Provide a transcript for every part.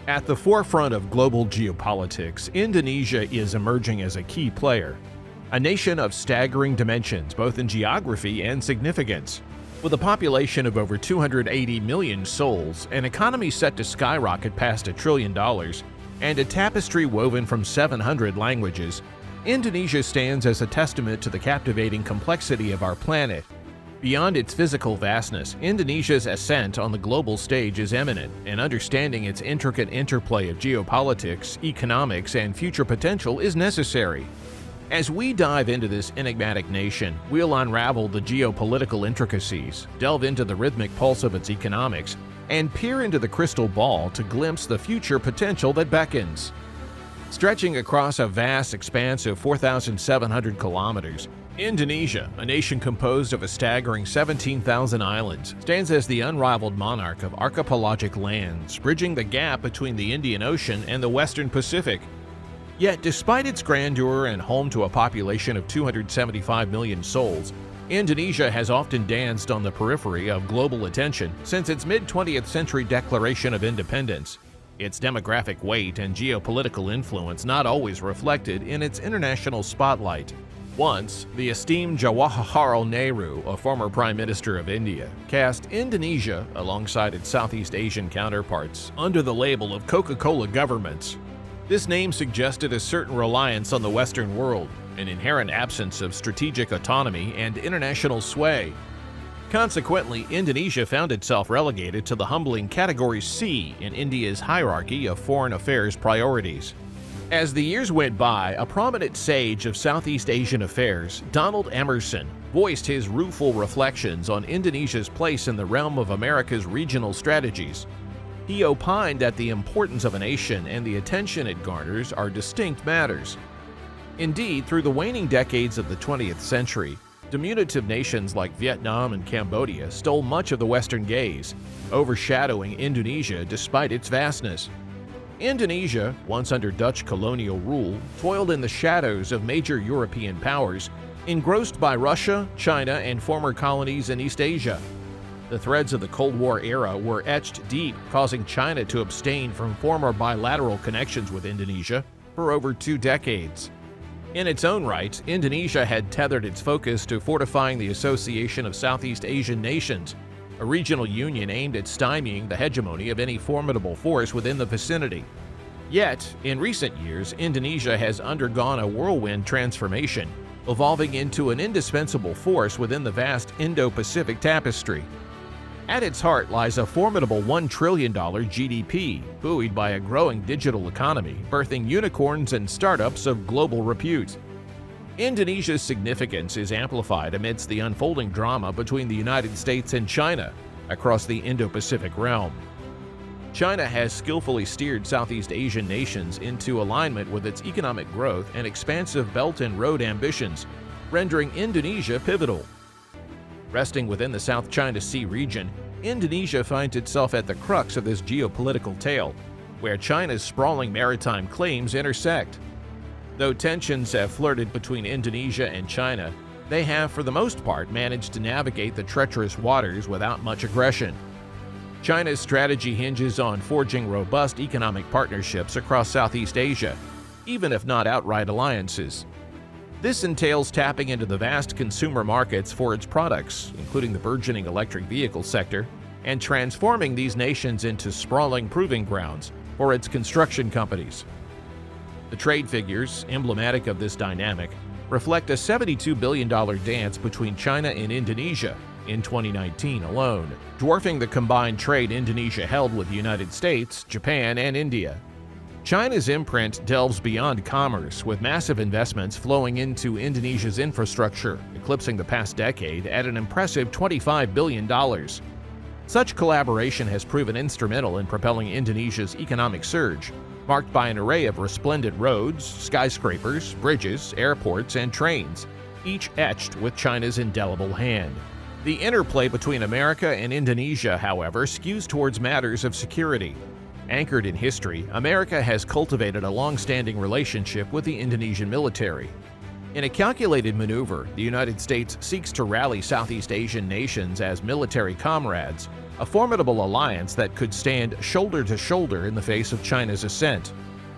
At the forefront of global geopolitics, Indonesia is emerging as a key player, a nation of staggering dimensions both in geography and significance. With a population of over 280 million souls, an economy set to skyrocket past $1 trillion, and a tapestry woven from 700 languages, Indonesia stands as a testament to the captivating complexity of our planet. Beyond its physical vastness, Indonesia's ascent on the global stage is eminent, and understanding its intricate interplay of geopolitics, economics, and future potential is necessary. As we dive into this enigmatic nation, we'll unravel the geopolitical intricacies, delve into the rhythmic pulse of its economics, and peer into the crystal ball to glimpse the future potential that beckons. Stretching across a vast expanse of 4,700 kilometers, Indonesia, a nation composed of a staggering 17,000 islands, stands as the unrivaled monarch of archipelagic lands, bridging the gap between the Indian Ocean and the Western Pacific. Yet, despite its grandeur and home to a population of 275 million souls, Indonesia has often danced on the periphery of global attention since its mid-20th century declaration of independence. Its demographic weight and geopolitical influence not always reflected in its international spotlight. Once, the esteemed Jawaharlal Nehru, a former Prime Minister of India, cast Indonesia, alongside its Southeast Asian counterparts, under the label of Coca-Cola governments. This name suggested a certain reliance on the Western world, an inherent absence of strategic autonomy and international sway. Consequently, Indonesia found itself relegated to the humbling Category C in India's hierarchy of foreign affairs priorities. As the years went by, a prominent sage of Southeast Asian affairs, Donald Emerson, voiced his rueful reflections on Indonesia's place in the realm of America's regional strategies. He opined that the importance of a nation and the attention it garners are distinct matters. Indeed, through the waning decades of the 20th century, diminutive nations like Vietnam and Cambodia stole much of the Western gaze, overshadowing Indonesia despite its vastness. Indonesia, once under Dutch colonial rule, toiled in the shadows of major European powers, engrossed by Russia, China, and former colonies in East Asia. The threads of the Cold War era were etched deep, causing China to abstain from former bilateral connections with Indonesia for over 2 decades. In its own right, Indonesia had tethered its focus to fortifying the Association of Southeast Asian Nations, a regional union aimed at stymieing the hegemony of any formidable force within the vicinity. Yet, in recent years, Indonesia has undergone a whirlwind transformation, evolving into an indispensable force within the vast Indo-Pacific tapestry. At its heart lies a formidable $1 trillion GDP, buoyed by a growing digital economy, birthing unicorns and startups of global repute. Indonesia's significance is amplified amidst the unfolding drama between the United States and China across the Indo-Pacific realm. China has skillfully steered Southeast Asian nations into alignment with its economic growth and expansive Belt and Road ambitions, rendering Indonesia pivotal. Resting within the South China Sea region, Indonesia finds itself at the crux of this geopolitical tale, where China's sprawling maritime claims intersect. Though tensions have flirted between Indonesia and China, they have for the most part managed to navigate the treacherous waters without much aggression. China's strategy hinges on forging robust economic partnerships across Southeast Asia, even if not outright alliances. This entails tapping into the vast consumer markets for its products, including the burgeoning electric vehicle sector, and transforming these nations into sprawling proving grounds for its construction companies. The trade figures, emblematic of this dynamic, reflect a $72 billion dance between China and Indonesia in 2019 alone, dwarfing the combined trade Indonesia held with the United States, Japan, and India. China's imprint delves beyond commerce, with massive investments flowing into Indonesia's infrastructure, eclipsing the past decade at an impressive $25 billion. Such collaboration has proven instrumental in propelling Indonesia's economic surge, marked by an array of resplendent roads, skyscrapers, bridges, airports, and trains, each etched with China's indelible hand. The interplay between America and Indonesia, however, skews towards matters of security. Anchored in history, America has cultivated a long-standing relationship with the Indonesian military. In a calculated maneuver, the United States seeks to rally Southeast Asian nations as military comrades, a formidable alliance that could stand shoulder to shoulder in the face of China's ascent.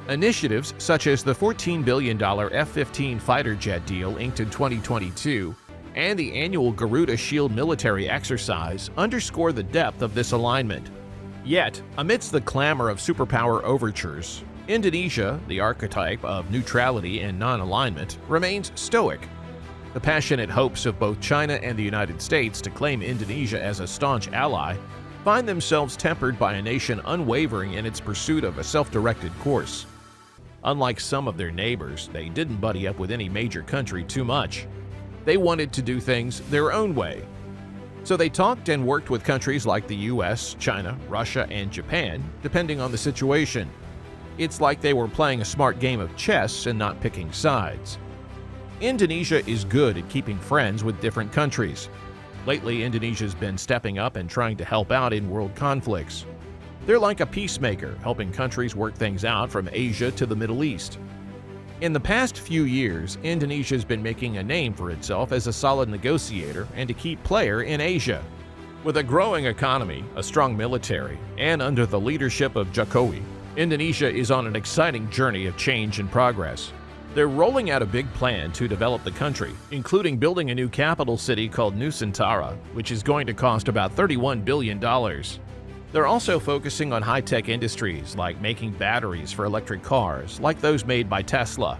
Initiatives such as the $14 billion F-15 fighter jet deal inked in 2022 and the annual Garuda Shield military exercise underscore the depth of this alignment. Yet, amidst the clamor of superpower overtures, Indonesia, the archetype of neutrality and non-alignment, remains stoic. The passionate hopes of both China and the United States to claim Indonesia as a staunch ally find themselves tempered by a nation unwavering in its pursuit of a self-directed course. Unlike some of their neighbors, they didn't buddy up with any major country too much. They wanted to do things their own way. So they talked and worked with countries like the US, China, Russia, and Japan, depending on the situation. It's like they were playing a smart game of chess and not picking sides. Indonesia is good at keeping friends with different countries. Lately, Indonesia's been stepping up and trying to help out in world conflicts. They're like a peacemaker, helping countries work things out from Asia to the Middle East. In the past few years, Indonesia's been making a name for itself as a solid negotiator and a key player in Asia. With a growing economy, a strong military, and under the leadership of Jokowi, Indonesia is on an exciting journey of change and progress. They're rolling out a big plan to develop the country, including building a new capital city called Nusantara, which is going to cost about $31 billion. They're also focusing on high-tech industries like making batteries for electric cars, like those made by Tesla.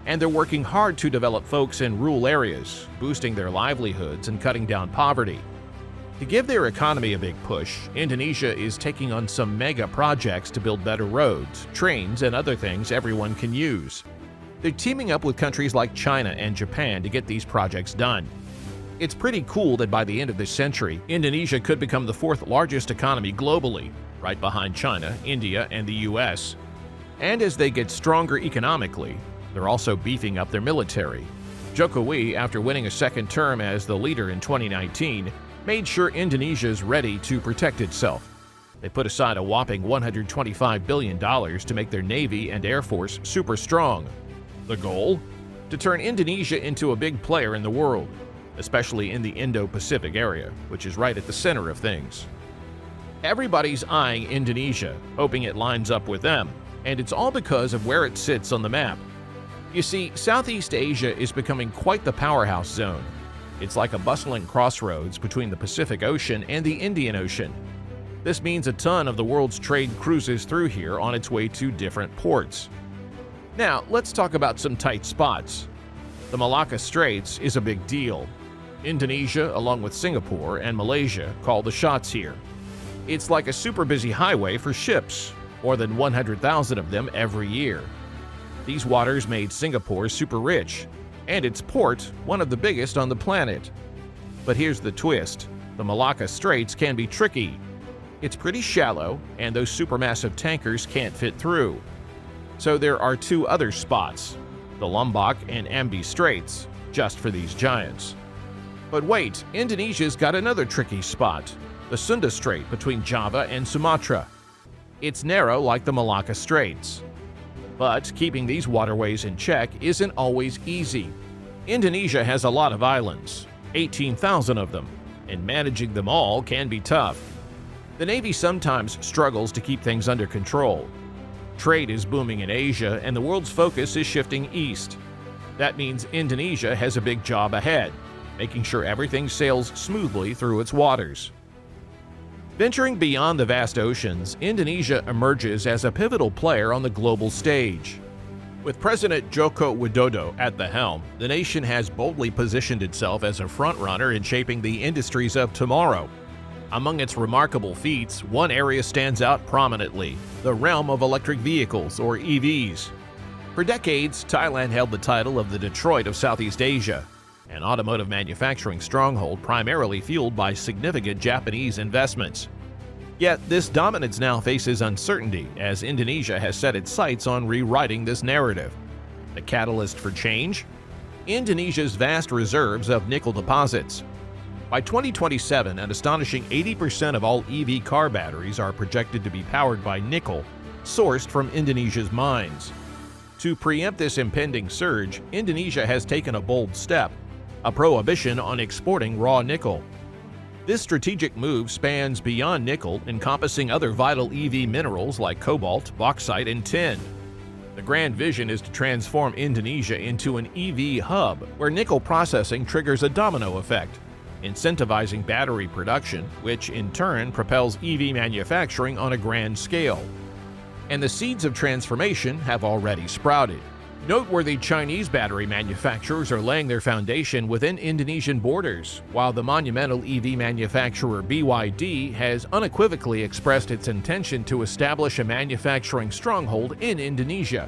And they're working hard to develop folks in rural areas, boosting their livelihoods and cutting down poverty. To give their economy a big push, Indonesia is taking on some mega projects to build better roads, trains, and other things everyone can use. They're teaming up with countries like China and Japan to get these projects done. It's pretty cool that by the end of this century, Indonesia could become the fourth largest economy globally, right behind China, India, and the US. And as they get stronger economically, they're also beefing up their military. Jokowi, after winning a second term as the leader in 2019, made sure Indonesia is ready to protect itself. They put aside a whopping $125 billion to make their Navy and Air Force super strong. The goal? To turn Indonesia into a big player in the world, especially in the Indo-Pacific area, which is right at the center of things. Everybody's eyeing Indonesia, hoping it lines up with them, and it's all because of where it sits on the map. You see, Southeast Asia is becoming quite the powerhouse zone. It's like a bustling crossroads between the Pacific Ocean and the Indian Ocean. This means a ton of the world's trade cruises through here on its way to different ports. Now, let's talk about some tight spots. The Malacca Straits is a big deal. Indonesia, along with Singapore and Malaysia, call the shots here. It's like a super busy highway for ships, more than 100,000 of them every year. These waters made Singapore super rich, and its port one of the biggest on the planet. But here's the twist: the Malacca Straits can be tricky. It's pretty shallow, and those supermassive tankers can't fit through. So there are two other spots, the Lombok and Ambi Straits, just for these giants. But wait, Indonesia's got another tricky spot, the Sunda Strait between Java and Sumatra. It's narrow like the Malacca Straits. But keeping these waterways in check isn't always easy. Indonesia has a lot of islands, 18,000 of them, and managing them all can be tough. The Navy sometimes struggles to keep things under control. Trade is booming in Asia, and the world's focus is shifting east. That means Indonesia has a big job ahead, making sure everything sails smoothly through its waters. Venturing beyond the vast oceans, Indonesia emerges as a pivotal player on the global stage. With President Joko Widodo at the helm, the nation has boldly positioned itself as a frontrunner in shaping the industries of tomorrow. Among its remarkable feats, one area stands out prominently: the realm of electric vehicles, or EVs. For decades, Thailand held the title of the Detroit of Southeast Asia, an automotive manufacturing stronghold primarily fueled by significant Japanese investments. Yet this dominance now faces uncertainty as Indonesia has set its sights on rewriting this narrative. The catalyst for change? Indonesia's vast reserves of nickel deposits. By 2027, an astonishing 80% of all EV car batteries are projected to be powered by nickel, sourced from Indonesia's mines. To preempt this impending surge, Indonesia has taken a bold step: a prohibition on exporting raw nickel. This strategic move spans beyond nickel, encompassing other vital EV minerals like cobalt, bauxite, and tin. The grand vision is to transform Indonesia into an EV hub, where nickel processing triggers a domino effect, incentivizing battery production, which in turn propels EV manufacturing on a grand scale. And the seeds of transformation have already sprouted. Noteworthy Chinese battery manufacturers are laying their foundation within Indonesian borders, while the monumental EV manufacturer BYD has unequivocally expressed its intention to establish a manufacturing stronghold in Indonesia.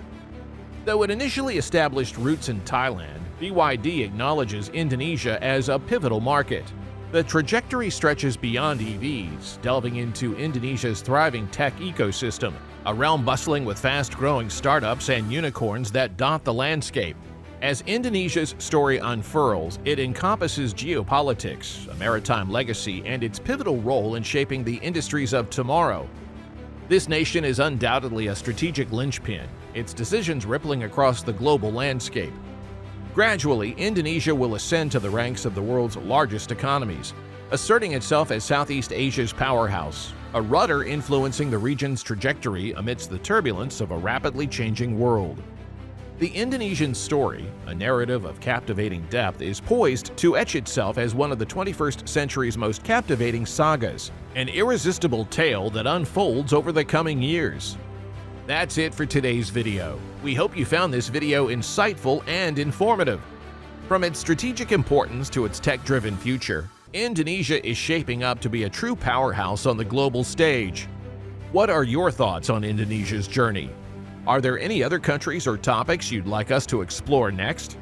Though it initially established roots in Thailand, BYD acknowledges Indonesia as a pivotal market. The trajectory stretches beyond EVs, delving into Indonesia's thriving tech ecosystem, a realm bustling with fast-growing startups and unicorns that dot the landscape. As Indonesia's story unfurls, it encompasses geopolitics, a maritime legacy, and its pivotal role in shaping the industries of tomorrow. This nation is undoubtedly a strategic linchpin, its decisions rippling across the global landscape. Gradually, Indonesia will ascend to the ranks of the world's largest economies, asserting itself as Southeast Asia's powerhouse, a rudder influencing the region's trajectory amidst the turbulence of a rapidly changing world. The Indonesian story, a narrative of captivating depth, is poised to etch itself as one of the 21st century's most captivating sagas, an irresistible tale that unfolds over the coming years. That's it for today's video. We hope you found this video insightful and informative. From its strategic importance to its tech-driven future, Indonesia is shaping up to be a true powerhouse on the global stage. What are your thoughts on Indonesia's journey? Are there any other countries or topics you'd like us to explore next?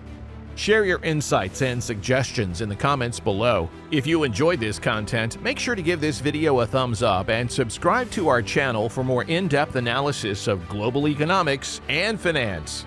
Share your insights and suggestions in the comments below. If you enjoyed this content, make sure to give this video a thumbs up and subscribe to our channel for more in-depth analysis of global economics and finance.